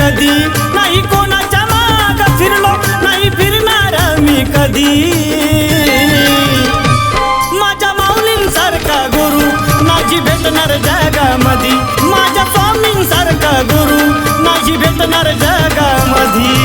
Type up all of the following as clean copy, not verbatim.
कधी, नाही कोणाच्या माग फिरलो, नाही फिरणार मी कधी। माझ्या माऊलींसारखा गुरु नाही भेटणार जगामधी, माझ्या स्वामींसारखा गुरु नाही भेटणार जगामधी।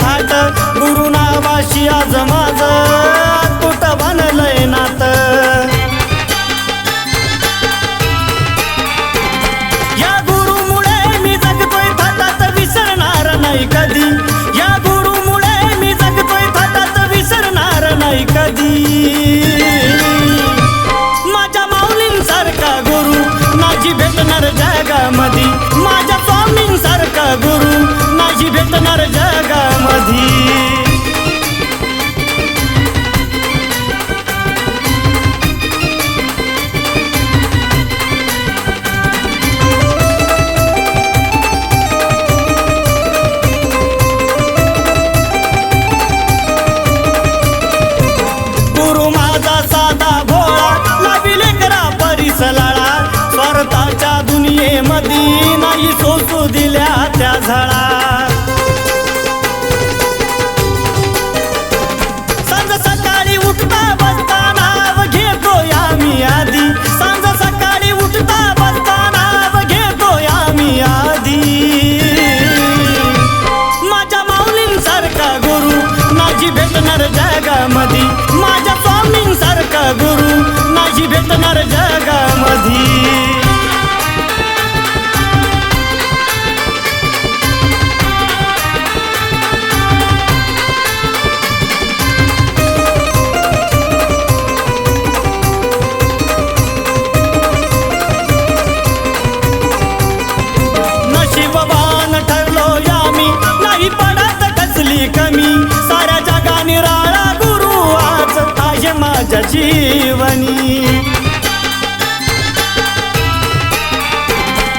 थाट गुरु नावाशी आज माझं कुठं बनलंय नातं। या गुरुमुळे मी जगतोय थाटात विसरणार नाही कधी, या गुरुमुळे मी जगतोय थाटात विसरणार नाही कधी। माझ्या माऊलींसारखा गुरु नाही भेटणार जगामधी, माझ्या स्वामींसारखा गुरु नाही भेटणार जगामधी। गुरु माझा साधा भोळा लाविले करा परिसलाळा, स्वार्थाच्या दुनियेमध्ये नाही सोसू दिल्या त्या झळा। सांज सकाळी उठता बसता नाव घेतोय आम्ही आधी, सांज सकाळी उठता बसता नाव घेतोय आम्ही आधी। माझ्या माऊलींसारखा गुरु नाही भेटणार जगामधी, माझ्या स्वामींसारखा गुरु नाही भेटणार जगामधी। कमी साऱ्या जगाने राळा गुरु आज आहे माझ्या जीवनी।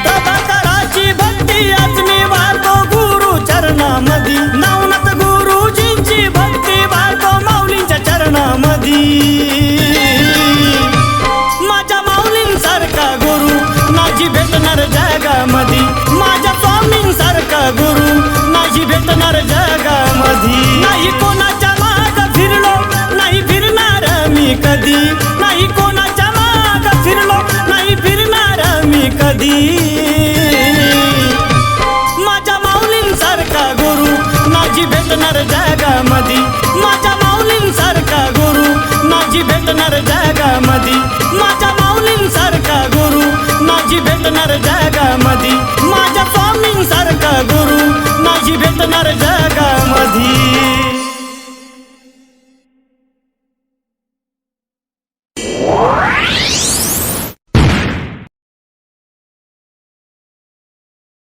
प्रभाकराची भक्ती आज मी वाहतो गुरु चरणामधी, नवनाथ गुरुजींची भक्ती वाहतो माऊलींच्या चरणामधी। माझ्या माऊलींसारखा गुरु नाही भेटणार जगामधी, माझ्या स्वामींसारखा गुरु नाही भेटणार जगामधी। नाही कोणाच्या माग फिरलो, नाही फिरणार मी कधी, नाही कोणाच्या माग फिरलो, नाही फिरणार मी कधी। माझ्या माऊलींसारखा गुरु नाही भेटणार जगामधी, माझ्या माऊलींसारखा गुरु नाही भेटणार जगामधी, माझ्या माऊलींसारखा गुरु नाही भेटणार जगामधी, माझ्या स्वामींसारखा गुरु नाही भेटणार